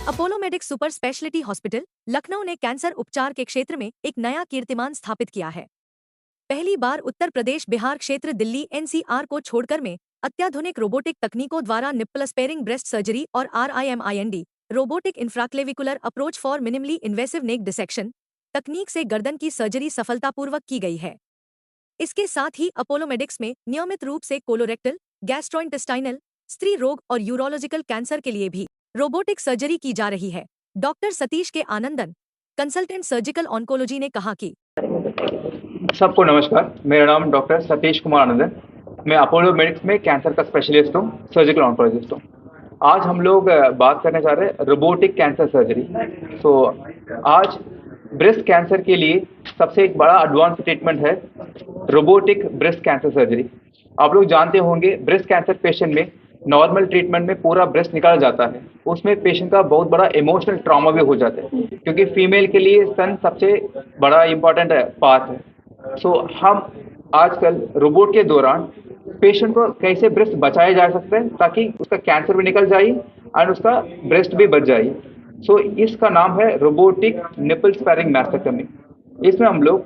Apollo medics super speciality hospital Lucknow ने cancer उपचार के क्षेत्र में एक नया कीर्तिमान स्थापित किया है। पहली बार उत्तर प्रदेश बिहार क्षेत्र दिल्ली एनसीआर को छोड़कर में अत्याधुनिक रोबोटिक तकनीकों द्वारा निप्पल स्पेयरिंग ब्रेस्ट सर्जरी और RIMIND robotic infraclavicular approach for minimally invasive neck dissection तकनीक से गर्दन की सर्जरी सफलतापूर्वक की गई है। इसके साथ ही अपोलो मेडिक्स में नियमित रूप से कोलोरेक्टल, गैस्ट्रोइंटेस्टाइनल, स्त्री रोग और यूरोलॉजिकल कैंसर के लिए भी रोबोटिक सर्जरी की जा रही है। डॉक्टर सतीश के आनंदन, कंसल्टेंट सर्जिकल ऑन्कोलॉजी ने कहा कि सबको नमस्कार। मेरा नाम डॉक्टर सतीश कुमार आनंदन। मैं अपोलो मेडिक्स में कैंसर का स्पेशलिस्ट हूँ, सर्जिकल ऑन्कोलॉजिस्ट हूँ। आज हम लोग बात करने जा रहे हैं रोबोटिक कैंसर सर्जरी। आज ब्रेस्ट कैंसर के लिए सबसे एक बड़ा एडवांस ट्रीटमेंट है रोबोटिक ब्रेस्ट कैंसर सर्जरी। आप लोग जानते होंगे ब्रेस्ट कैंसर पेशेंट में नॉर्मल ट्रीटमेंट में पूरा ब्रेस्ट निकाला जाता है, उसमें पेशेंट का बहुत बड़ा इमोशनल ट्रॉमा भी हो जाता है, क्योंकि फीमेल के लिए स्तन सबसे बड़ा इम्पॉर्टेंट पार्ट है। हम आजकल रोबोट के दौरान पेशेंट को कैसे ब्रेस्ट बचाया जा सकता है ताकि उसका कैंसर भी निकल जाए और उसका ब्रेस्ट भी बच जाए। इसका नाम है रोबोटिक निपल स्पेयरिंग मैस्टेक्टमी। इसमें हम लोग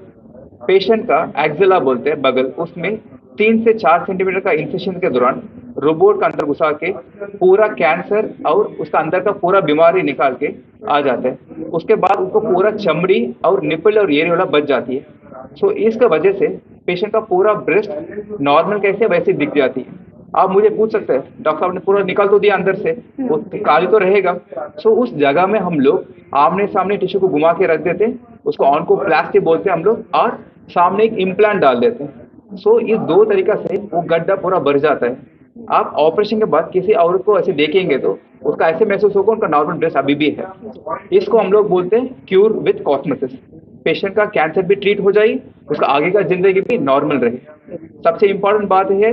पेशेंट का एक्जिला बोलते हैं बगल, उसमें 3 से 4 सेंटीमीटर का इंसेशन के दौरान रोबोट का अंदर घुसा के पूरा कैंसर और उसका अंदर का पूरा बीमारी निकाल के आ जाते हैं। उसके बाद उनको पूरा चमड़ी और निपल और एरियोला बच जाती है। इसका वजह से पेशेंट का पूरा ब्रेस्ट नॉर्मल कैसे वैसे दिख जाती है। आप मुझे पूछ सकते हैं डॉक्टर साहब ने पूरा निकाल तो दिया अंदर से, वो काली तो रहेगा। उस जगह में हम लोग आमने सामने टिश्यू को घुमा के रख देते हैं, उसको ऑन्कोप्लास्टी बोलते हैं हम लोग, और सामने एक इम्प्लांट डाल देते हैं। इस 2 तरीका से वो गड्ढा पूरा भर जाता है। आप ऑपरेशन के बाद किसी औरत को ऐसे देखेंगे तो उसका ऐसे महसूस होगा उनका नॉर्मल ब्रेस्ट अभी भी है। इसको हम लोग बोलते हैं क्यूर विथ कॉस्मेसिस। पेशेंट का कैंसर भी ट्रीट हो जाए, उसका आगे का जिंदगी भी नॉर्मल रहे। सबसे इम्पोर्टेंट बात है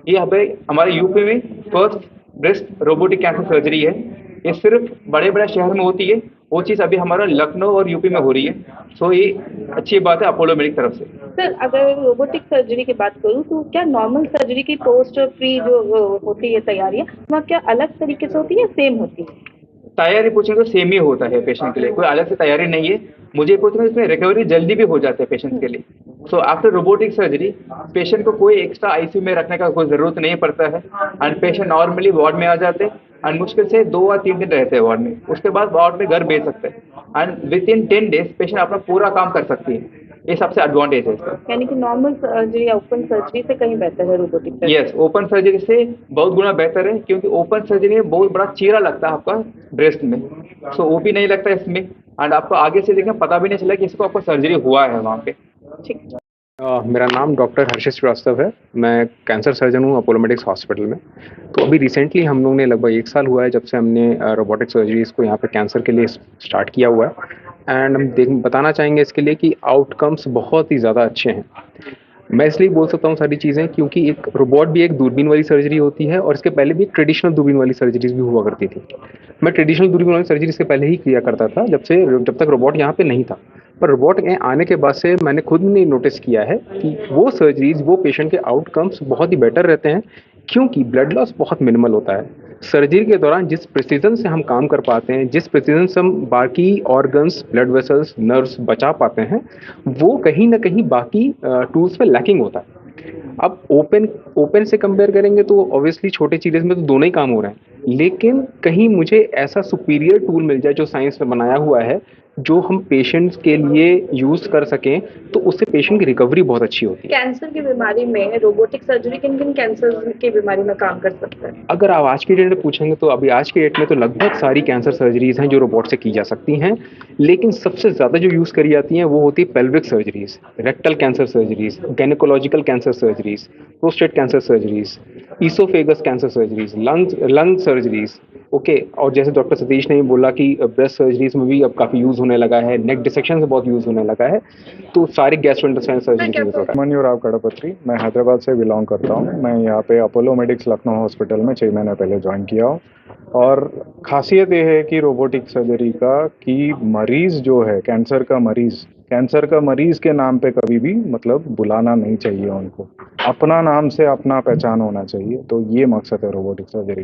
ये हमारे यूपी में first breast robotic cancer surgery है। ये सिर्फ बड़े बड़े शहर में होती है, वो चीज़ अभी हमारा लखनऊ और यूपी में हो रही है। ये अच्छी बात है अपोलो मेडिक तरफ से। सर, अगर रोबोटिक सर्जरी की बात करूँ तो क्या नॉर्मल सर्जरी की पोस्ट और प्री जो होती है तैयारियाँ, वहाँ क्या अलग तरीके से होती है या सेम होती है? तैयारी पूछेंगे तो सेम ही होता है पेशेंट के लिए, कोई अलग से तैयारी नहीं है। मुझे पूछना इसमें रिकवरी जल्दी भी हो जाता है पेशेंट के लिए। आफ्टर रोबोटिक सर्जरी पेशेंट को कोई एक्स्ट्रा आईसीयू में रखने का कोई ज़रूरत नहीं पड़ता है, एंड पेशेंट नॉर्मली वार्ड में आ जाते हैं एंड मुश्किल से 2 या 3 दिन रहते हैं वार्ड में। उसके बाद वार्ड में घर भेज सकते हैं and with in 10 days patient अपना पूरा काम कर सकती है। ये सबसे एडवांटेज है इसका। यानी कि नॉर्मल सर्जरी या ओपन सर्जरी से कहीं बेहतर है robotic surgery? Yes, open surgery से बहुत गुना बेहतर है, क्योंकि ओपन सर्जरी में बहुत बड़ा चीरा लगता है आपका ब्रेस्ट में। वो भी नहीं लगता इसमें, एंड आपको आगे से देखें पता भी नहीं चला कि इसको आपको सर्जरी हुआ है वहाँ पे। ठीक। मेरा नाम डॉक्टर हर्षित श्रीवास्तव है। मैं कैंसर सर्जन हूँ अपोलो मेडिक्स हॉस्पिटल में। तो अभी रिसेंटली हम लोग ने लगभग 1 साल हुआ है जब से हमने रोबोटिक सर्जरीज़ को यहाँ पे कैंसर के लिए स्टार्ट किया हुआ है। एंड हम बताना चाहेंगे इसके लिए कि आउटकम्स बहुत ही ज़्यादा अच्छे हैं। मैं इसलिए बोल सकता हूँ सारी चीज़ें क्योंकि एक रोबोट भी एक दूरबीन वाली सर्जरी होती है, और इसके पहले भी एक ट्रेडिशनल दूरबीन वाली सर्जरीज भी हुआ करती थी। मैं ट्रेडिशनल दूरबीन वाली सर्जरी से पहले ही किया करता था जब तक रोबोट यहाँ पे नहीं था। पर रोबोट के आने के बाद से मैंने खुद ने नोटिस किया है कि वो सर्जरीज, वो पेशेंट के आउटकम्स बहुत ही बेटर रहते हैं, क्योंकि ब्लड लॉस बहुत मिनिमल होता है। सर्जरी के दौरान जिस प्रिसीजन से हम काम कर पाते हैं, जिस प्रिसीजन से हम बाकी ऑर्गन्स, ब्लड वेसल्स, नर्व्स बचा पाते हैं, वो कहीं ना कहीं बाकी टूल्स पे लैकिंग होता है। अब ओपन से कंपेयर करेंगे तो ऑब्वियसली छोटे चीज़ में तो दोनों ही काम हो रहे हैं, लेकिन कहीं मुझे ऐसा सुपीरियर टूल मिल जाए जो साइंस में बनाया हुआ है, जो हम पेशेंट्स के लिए यूज़ कर सकें, तो उससे पेशेंट की रिकवरी बहुत अच्छी होती है। कैंसर की बीमारी में रोबोटिक सर्जरी किन किन कैंसर की बीमारी में काम कर सकता है? अगर आप आज की डेट में पूछेंगे तो अभी आज की डेट में तो लगभग सारी कैंसर सर्जरीज हैं जो रोबोट से की जा सकती हैं, लेकिन सबसे ज़्यादा जो यूज़ करी जाती हैं वो होती है pelvic surgeries, rectal cancer surgeries, gynaecological cancer surgeries, prostate cancer surgeries, oesophagus cancer surgeries, lung surgeries. Okay, और जैसे डॉक्टर सतीश ने बोला कि ब्रेस्ट सर्जरीज में भी अब काफ़ी यूज़ होने लगा है, नेक डिसेक्शन से बहुत यूज़ होने लगा है, तो सारे गैस्ट्रोइंटेस्टाइनल सर्जरी यूज़ होता है। मनोराव कड़पत्री, मैं हैदराबाद से बिलोंग करता हूँ। मैं यहाँ पे अपोलो मेडिक्स लखनऊ हॉस्पिटल में 6 महीने पहले ज्वाइन किया हूँ, और ख़ासियत ये है कि रोबोटिक सर्जरी का कि मरीज़ जो है, कैंसर का मरीज़ कैंसर का मरीज के नाम पे कभी भी मतलब बुलाना नहीं चाहिए उनको, अपना नाम से अपना पहचान होना चाहिए। तो ये मकसद है रोबोटिक सर्जरी।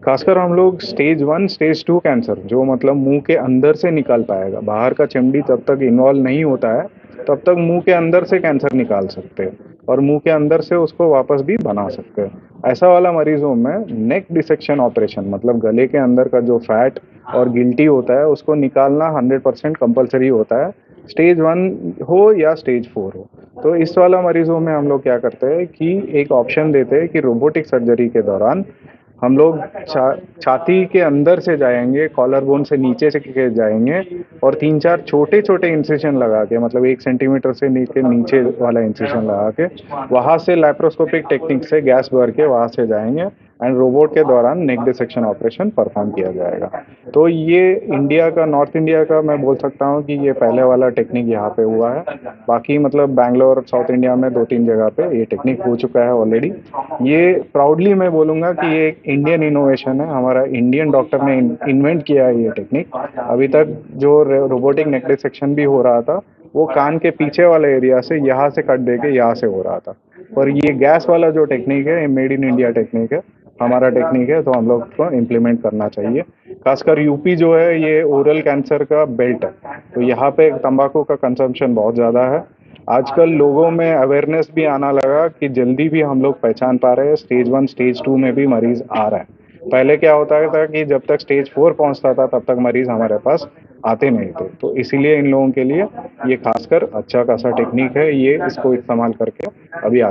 खासकर हम लोग स्टेज 1 स्टेज 2 कैंसर जो मतलब मुंह के अंदर से निकल पाएगा, बाहर का चमड़ी तब तक इन्वॉल्व नहीं होता है तब तक मुंह के अंदर से कैंसर निकाल सकते हैं और मुंह के अंदर से उसको वापस भी बना सकते हैं। ऐसा वाला मरीजों में नेक डिसेक्शन ऑपरेशन मतलब गले के अंदर का जो फैट और गिल्टी होता है उसको निकालना 100% कंपलसरी होता है, स्टेज 1 हो या स्टेज 4 हो। तो इस वाला मरीजों में हम लोग क्या करते हैं कि एक ऑप्शन देते हैं कि रोबोटिक सर्जरी के दौरान हम लोग छाती के अंदर से जाएंगे, कॉलर बोन से नीचे से के जाएंगे और 3-4 छोटे छोटे इंसिशन लगा के मतलब 1 सेंटीमीटर से नीचे वाला इंसिशन लगा के वहाँ से लैप्रोस्कोपिक टेक्निक से गैस भर के वहाँ से जाएंगे एंड रोबोट के दौरान नेक डिसेक्शन ऑपरेशन परफॉर्म किया जाएगा। तो ये इंडिया का, नॉर्थ इंडिया का मैं बोल सकता हूँ कि ये पहले वाला टेक्निक यहाँ पे हुआ है। बाकी मतलब बैंगलोर, साउथ इंडिया में 2-3 जगह पे ये टेक्निक हो चुका है ऑलरेडी। ये प्राउडली मैं बोलूँगा कि ये एक इंडियन इनोवेशन है, हमारा इंडियन डॉक्टर ने इन्वेंट किया है ये टेक्निक। अभी तक जो रोबोटिक नेक डिसेक्शन भी हो रहा था वो कान के पीछे वाले एरिया से यहाँ से कट दे के यहाँ से हो रहा था, पर ये गैस वाला जो टेक्निक है ये मेड इन इंडिया टेक्निक है, हमारा टेक्निक है, तो हम लोग को इम्प्लीमेंट करना चाहिए। खासकर यूपी जो है ये ओरल कैंसर का बेल्ट है, तो यहाँ पे तंबाकू का कंजम्पशन बहुत ज़्यादा है। आजकल लोगों में अवेयरनेस भी आना लगा कि जल्दी भी हम लोग पहचान पा रहे हैं, स्टेज 1 स्टेज 2 में भी मरीज आ रहा है। पहले क्या होता था कि जब तक स्टेज 4 पहुंचता था तब तक मरीज हमारे पास आते नहीं थे। तो इसीलिए इन लोगों के लिए ये खासकर अच्छा खासा टेक्निक है, ये इसको इस्तेमाल करके अभी